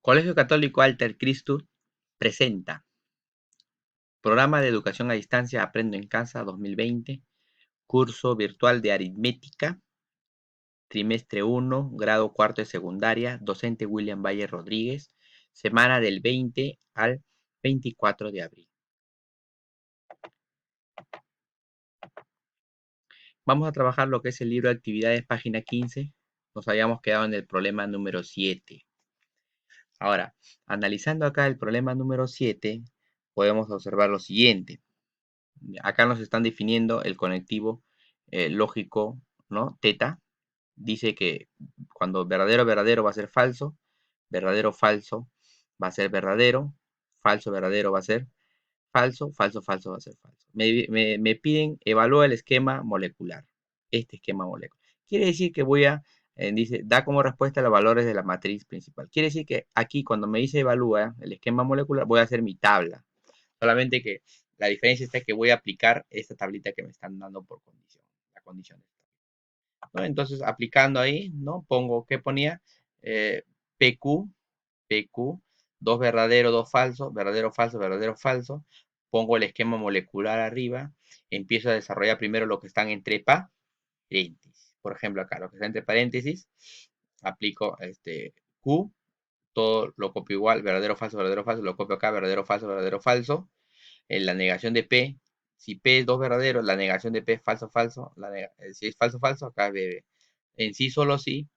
Colegio Católico Alter Christus presenta Programa de Educación a Distancia Aprendo en Casa 2020, curso virtual de aritmética, trimestre 1, grado cuarto de secundaria, docente William Valle Rodríguez, semana del 20 al 24 de abril. Vamos a trabajar lo que es el libro de actividades, página 15. Nos habíamos quedado en el problema número 7. Ahora, analizando acá el problema número 7, podemos observar lo siguiente. Acá nos están definiendo el conectivo lógico, ¿no? Teta. Dice que cuando verdadero, verdadero va a ser falso, verdadero, falso va a ser verdadero, falso, verdadero va a ser falso, falso, falso va a ser falso. Me piden evalúa el esquema molecular. Este esquema molecular. Quiere decir que voy a, dice, da como respuesta los valores de la matriz principal. Quiere decir que aquí cuando me dice evalúa el esquema molecular, voy a hacer mi tabla. Solamente que la diferencia está que voy a aplicar esta tablita que me están dando por condición. La condición. ¿No? Entonces, aplicando ahí, ¿no? Pongo, ¿qué ponía? PQ, PQ, dos verdadero, dos falso, verdadero, falso, verdadero, falso. Pongo el esquema molecular arriba. Empiezo a desarrollar primero lo que están entre paréntesis. Por ejemplo, acá, lo que está entre paréntesis, aplico Q, todo lo copio igual, verdadero, falso, lo copio acá, verdadero, falso. En la negación de P, si P es 2 verdaderos, la negación de P es falso, falso. Si es falso, falso, acá es BB. En sí, solo sí,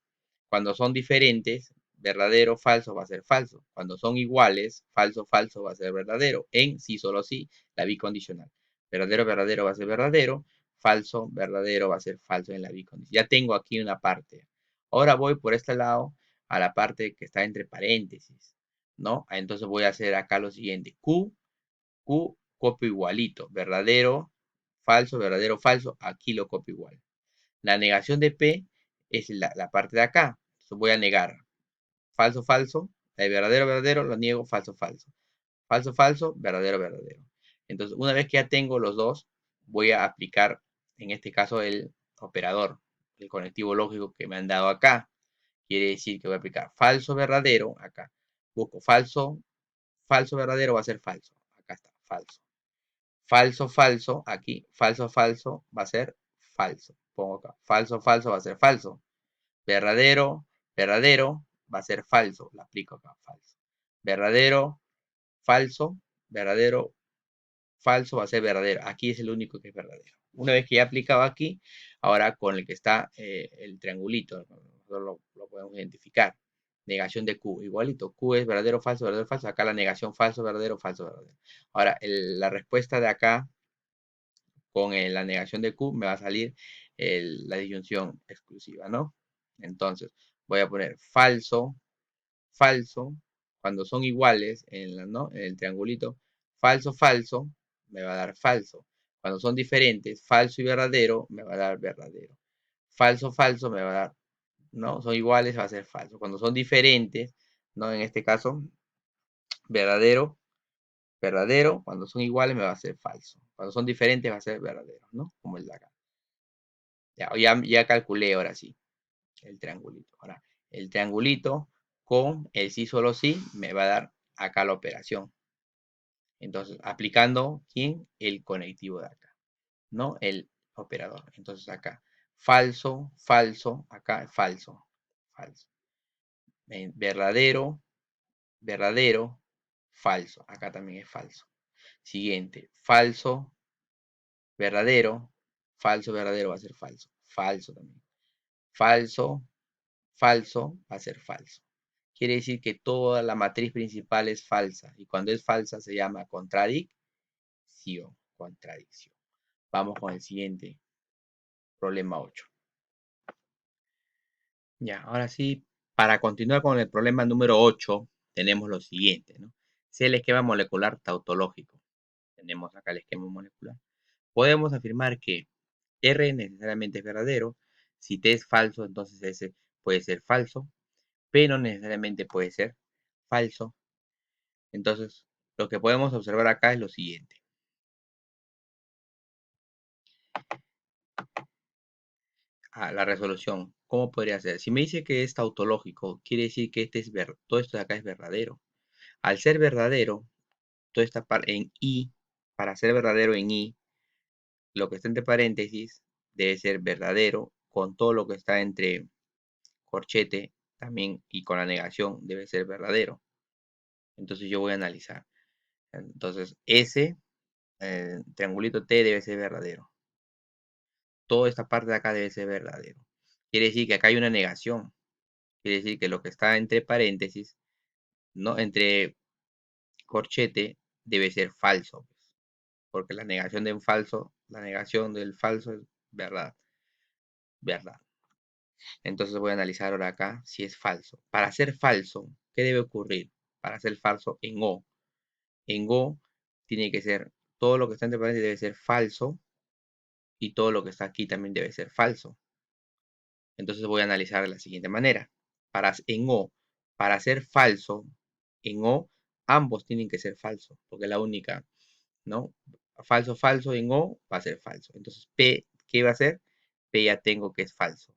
cuando son diferentes, verdadero, falso va a ser falso. Cuando son iguales, falso, falso va a ser verdadero. En sí, solo sí, la bicondicional. Verdadero, verdadero va a ser verdadero. Falso, verdadero va a ser falso en la bicondicional. Ya tengo aquí una parte. Ahora voy por este lado a la parte que está entre paréntesis, ¿no? Entonces voy a hacer acá lo siguiente. Q, copio igualito. Verdadero, falso, falso. Aquí lo copio igual. La negación de P es la parte de acá. Entonces voy a negar falso, falso. El verdadero, verdadero, lo niego, falso, falso. Falso, falso, verdadero, verdadero. Entonces, una vez que ya tengo los dos, voy a aplicar, en este caso, el operador, el conectivo lógico que me han dado acá. Quiere decir que voy a aplicar falso, verdadero, acá. Busco falso, falso, verdadero, va a ser falso. Acá está, falso. Falso, falso, aquí, falso, falso, va a ser falso. Pongo acá, falso, falso, va a ser falso. Verdadero, verdadero, va a ser falso. La aplico acá, falso. Verdadero, falso, verdadero, falso va a ser verdadero. Aquí es el único que es verdadero. Una vez que ya aplicado aquí, ahora con el que está el triangulito, nosotros lo podemos identificar. Negación de Q, igualito. Q es verdadero, falso, verdadero, falso. Acá la negación falso, verdadero, falso, verdadero. Ahora, la respuesta de acá con la negación de Q me va a salir la disyunción exclusiva, ¿no? Entonces, voy a poner falso, falso, cuando son iguales ¿no? En el triangulito, falso, falso, me va a dar falso. Cuando son diferentes, falso y verdadero, me va a dar verdadero. Falso, falso, me va a dar, ¿no? Son iguales, va a ser falso. Cuando son diferentes, ¿no? En este caso, verdadero, verdadero, cuando son iguales me va a ser falso. Cuando son diferentes va a ser verdadero, ¿no? Como el de acá. Ya calculé ahora sí el triangulito. Ahora, el triangulito con el sí solo sí me va a dar acá la operación. Entonces, aplicando, ¿quién? El conectivo de acá, ¿no? El operador. Entonces, acá, falso, falso, acá, falso, falso. Verdadero, verdadero, falso. Acá también es falso. Siguiente, falso, verdadero, falso, verdadero va a ser falso. Falso también. Falso, falso va a ser falso. Quiere decir que toda la matriz principal es falsa. Y cuando es falsa se llama contradicción. Contradicción. Vamos con el siguiente. Problema 8. Ya, ahora sí, para continuar con el problema número 8, tenemos lo siguiente, ¿no? Es el esquema molecular tautológico. Tenemos acá el esquema molecular. Podemos afirmar que R necesariamente es verdadero. Si T es falso, entonces S puede ser falso. P no necesariamente puede ser falso. Entonces, lo que podemos observar acá es lo siguiente. La resolución. ¿Cómo podría ser? Si me dice que es tautológico, quiere decir que todo esto de acá es verdadero. Al ser verdadero, toda esta parte en i, para ser verdadero en i, lo que está entre paréntesis debe ser verdadero, con todo lo que está entre corchete también y con la negación debe ser verdadero. Entonces yo voy a analizar. Entonces S, triangulito T debe ser verdadero. Toda esta parte de acá debe ser verdadero. Quiere decir que acá hay una negación. Quiere decir que lo que está entre paréntesis, ¿no? Entre corchete debe ser falso, pues, porque la negación de un falso, la negación del falso es verdad, verdad. Entonces voy a analizar ahora acá si es falso. Para ser falso, ¿qué debe ocurrir? Para ser falso en O tiene que ser, todo lo que está entre paréntesis debe ser falso y todo lo que está aquí también debe ser falso. Entonces voy a analizar de la siguiente manera. En O, para ser falso, en O, ambos tienen que ser falsos, porque la única, ¿no? Falso, falso en O va a ser falso. Entonces P, ¿qué va a ser? P ya tengo que es falso.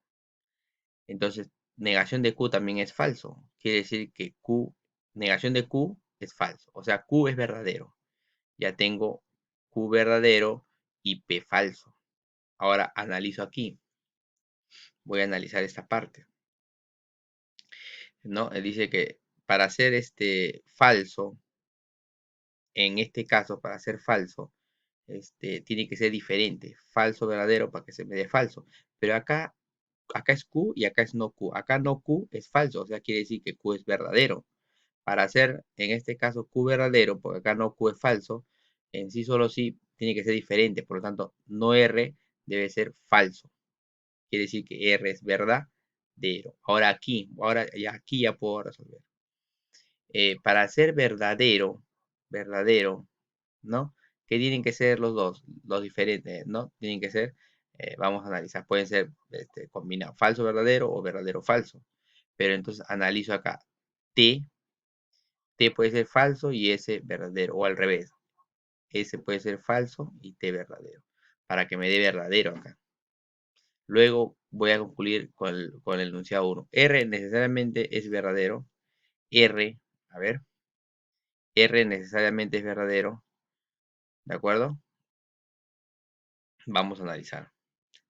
Entonces, negación de Q también es falso. Quiere decir que Q, negación de Q es falso. O sea, Q es verdadero. Ya tengo Q verdadero y P falso. Ahora analizo aquí. Voy a analizar esta parte, ¿no? Él dice que para ser falso, en este caso, para ser falso, tiene que ser diferente. Falso, verdadero, para que se me dé falso. Pero acá es Q y acá es no Q. Acá no Q es falso, o sea, quiere decir que Q es verdadero. Para hacer, en este caso, Q verdadero, porque acá no Q es falso, en sí solo sí tiene que ser diferente. Por lo tanto, no R debe ser falso. Quiere decir que R es verdadero. Aquí ya puedo resolver. Para ser verdadero, ¿no? ¿Qué tienen que ser los dos? Los diferentes, ¿no? Tienen que ser, vamos a analizar, pueden ser combinados, falso verdadero o verdadero falso. Pero entonces analizo acá. T puede ser falso y S verdadero, o al revés. S puede ser falso y T verdadero, para que me dé verdadero acá. Luego voy a concluir con el enunciado 1. R necesariamente es verdadero. R, a ver, R necesariamente es verdadero, ¿de acuerdo? Vamos a analizar.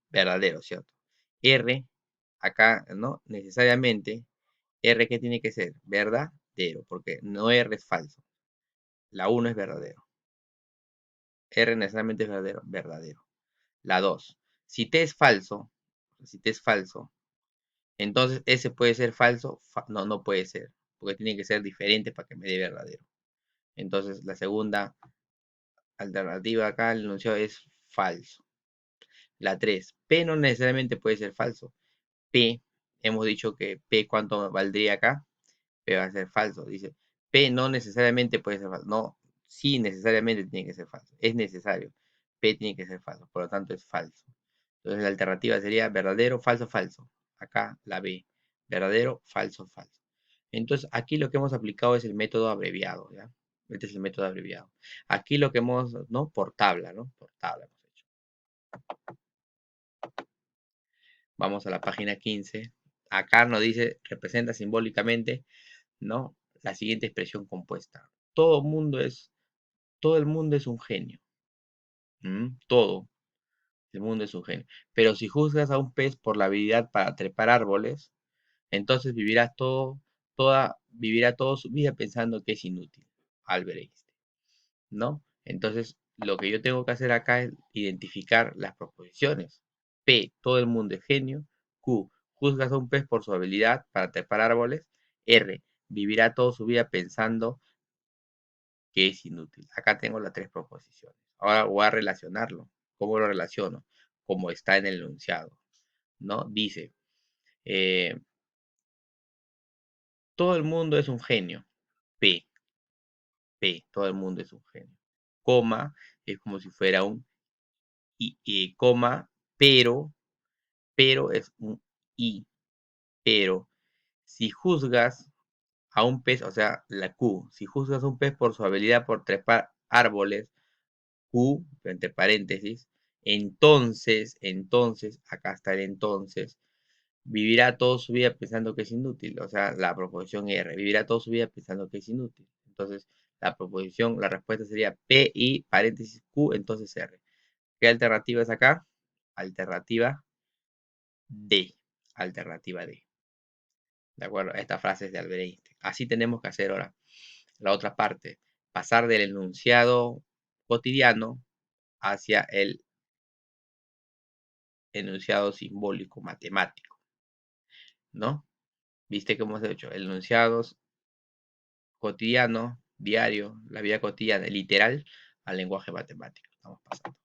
Verdadero, ¿cierto? R, acá, ¿no? Necesariamente, R, ¿qué tiene que ser? Verdadero, porque no R es falso. La 1 es verdadero. R necesariamente es verdadero, verdadero. La 2. Si T es falso, entonces S puede ser falso. No, no puede ser, porque tiene que ser diferente para que me dé verdadero. Entonces, la segunda alternativa acá, el enunciado es falso. La 3. P no necesariamente puede ser falso. P, hemos dicho que P, ¿cuánto valdría acá? P va a ser falso. Dice, P no necesariamente puede ser falso. No, sí necesariamente tiene que ser falso. Es necesario. P tiene que ser falso. Por lo tanto, es falso. Entonces, la alternativa sería verdadero, falso, falso. Acá la B. Verdadero, falso, falso. Entonces, aquí lo que hemos aplicado es el método abreviado, ¿ya? Este es el método abreviado. Aquí lo que hemos, ¿no? Por tabla, ¿no? Por tabla hemos hecho. Vamos a la página 15. Acá nos dice, representa simbólicamente, ¿no? La siguiente expresión compuesta. Todo el mundo es un genio. Todo el mundo es un genio. Pero si juzgas a un pez por la habilidad para trepar árboles, entonces vivirá toda su vida pensando que es inútil. Albert Einstein, ¿no? Entonces, lo que yo tengo que hacer acá es identificar las proposiciones. P, todo el mundo es genio. Q, juzgas a un pez por su habilidad para trepar árboles. R, vivirá toda su vida pensando que es inútil. Acá tengo las tres proposiciones. Ahora voy a relacionarlo. ¿Cómo lo relaciono? Como está en el enunciado, ¿no? Dice, eh, todo el mundo es un genio. P, todo el mundo es un genio. Coma, es como si fuera un coma, pero es un I. Pero si juzgas a un pez, o sea, la Q, si juzgas a un pez por su habilidad por trepar árboles, Q, entre paréntesis, entonces, acá está el entonces, Vivirá toda su vida pensando que es inútil. O sea, la proposición R. Vivirá toda su vida pensando que es inútil. Entonces, la respuesta sería P y paréntesis Q, entonces R. ¿Qué alternativa es acá? Alternativa D. Alternativa D. ¿De acuerdo? Esta frase es de Albert Einstein. Así tenemos que hacer ahora la otra parte. Pasar del enunciado cotidiano hacia el enunciado simbólico matemático, ¿no? ¿Viste cómo hemos hecho? El enunciado cotidiano, diario, la vida cotidiana, literal, al lenguaje matemático. Estamos pasando.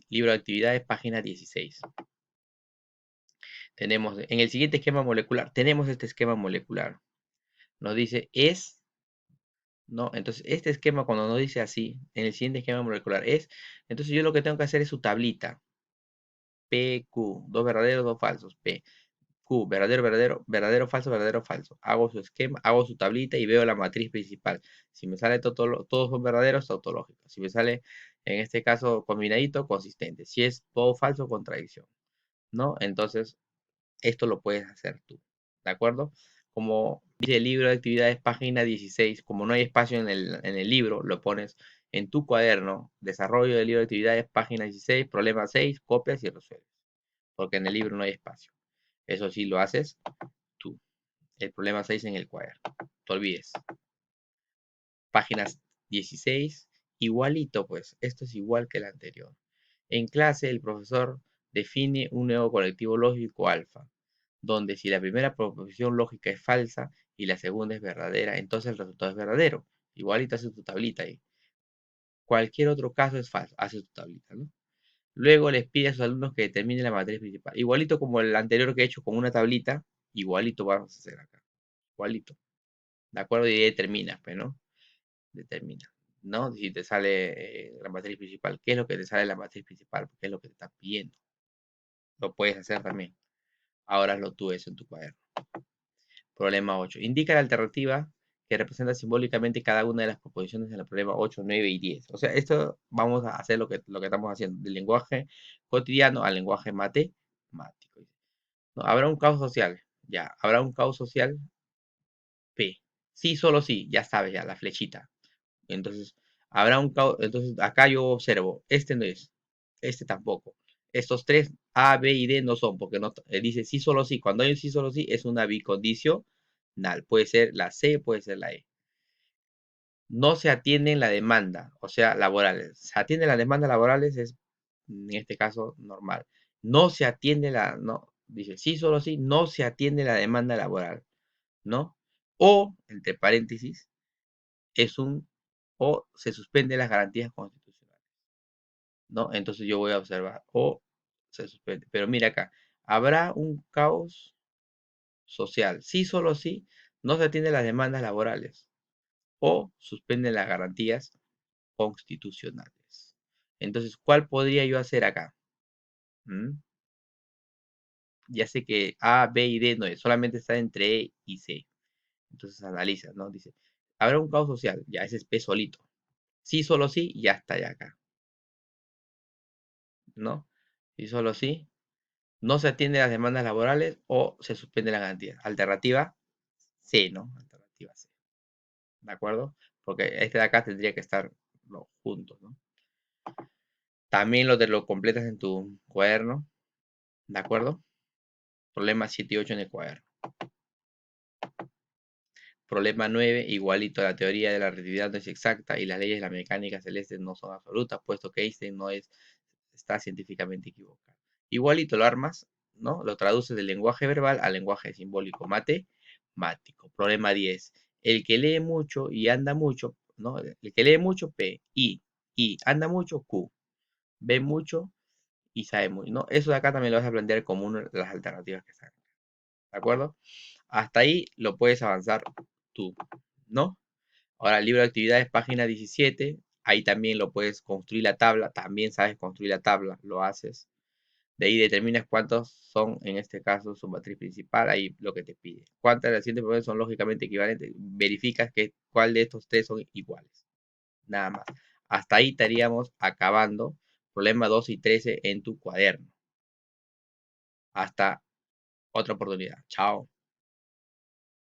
Libro de actividades, página 16. Tenemos, en el siguiente esquema molecular, tenemos este esquema molecular. Nos dice es, ¿no? Entonces, este esquema cuando nos dice así, en el siguiente esquema molecular es, entonces yo lo que tengo que hacer es su tablita. P, Q, dos verdaderos, dos falsos. P, Q, verdadero, verdadero, verdadero, falso, verdadero, falso. Hago su esquema, hago su tablita y veo la matriz principal. Si me sale todos son verdaderos, tautológico. Si me sale, en este caso, combinadito, consistente. Si es todo falso, contradicción, ¿no? Entonces, esto lo puedes hacer tú, ¿de acuerdo? Como dice el libro de actividades, página 16, como no hay espacio en el libro, lo pones en tu cuaderno, desarrollo del libro de actividades, página 16, problema 6, copias y resuelves, porque en el libro no hay espacio. Eso sí lo haces tú. El problema 6 en el cuaderno. No te olvides. Páginas 16, igualito pues. Esto es igual que el anterior. En clase el profesor define un nuevo colectivo lógico alfa, donde si la primera proposición lógica es falsa y la segunda es verdadera, entonces el resultado es verdadero. Igualito haces tu tablita ahí. Cualquier otro caso es falso. Haces tu tablita, ¿no? Luego les pide a sus alumnos que determinen la matriz principal. Igualito como el anterior que he hecho con una tablita, igualito vamos a hacer acá. Igualito. ¿De acuerdo? Y determina, pues, ¿no? Determina, ¿no? Si te sale la matriz principal, ¿qué es lo que te sale la matriz principal? ¿Qué es lo que te está pidiendo? Lo puedes hacer también. Ahora hazlo tú eso en tu cuaderno. Problema 8. Indica la alternativa que representa simbólicamente cada una de las proposiciones en el problema 8, 9 y 10. O sea, esto vamos a hacer lo que estamos haciendo, del lenguaje cotidiano al lenguaje matemático. ¿No? Habrá un caos social, ya. Habrá un caos social P. Sí, solo sí, ya sabes, ya, la flechita. Entonces, habrá un caos. Entonces, acá yo observo, este no es, este tampoco. Estos tres, A, B y D, no son, porque no, dice sí, solo sí. Cuando hay un sí, solo sí, es una bicondicional. Puede ser la C, puede ser la E. No se atienden la demanda, o sea, laborales. Se atienden las demandas laborales, es en este caso normal. No se atiende no, dice sí, solo sí, no se atiende la demanda laboral, ¿no? O, entre paréntesis, es un, o se suspenden las garantías constitucionales, ¿no? Entonces yo voy a observar, o se suspende. Pero mira acá, habrá un caos social. Sí, solo sí, no se atienden las demandas laborales o suspenden las garantías constitucionales. Entonces, ¿cuál podría yo hacer acá? ¿Mm? Ya sé que A, B y D no es, solamente está entre E y C. Entonces analiza, ¿no? Dice, habrá un caos social, ya ese es P solito. Sí, solo sí, ya está ya acá, ¿no? Sí, solo sí, no se atienden las demandas laborales o se suspende la garantía. Alternativa C, ¿no? Alternativa C. ¿De acuerdo? Porque este de acá tendría que estar juntos, ¿no? También lo completas en tu cuaderno, ¿de acuerdo? Problema 7 y 8 en el cuaderno. Problema 9, igualito, la teoría de la relatividad no es exacta y las leyes de la mecánica celeste no son absolutas, puesto que Einstein no está científicamente equivocado. Igualito lo armas, ¿no? Lo traduces del lenguaje verbal al lenguaje simbólico matemático. Problema 10. El que lee mucho y anda mucho, ¿no? El que lee mucho, P, y anda mucho, Q. Ve mucho y sabe mucho, ¿no? Eso de acá también lo vas a plantear como una de las alternativas que están. ¿De acuerdo? Hasta ahí lo puedes avanzar tú, ¿no? Ahora, el libro de actividades, página 17, ahí también lo puedes construir la tabla, también sabes construir la tabla, lo haces. De ahí determinas cuántos son, en este caso, su matriz principal, ahí lo que te pide. ¿Cuántas de las siguientes propiedades son lógicamente equivalentes? Verificas que cuál de estos tres son iguales. Nada más. Hasta ahí estaríamos acabando problema 2 y 13 en tu cuaderno. Hasta otra oportunidad. Chao.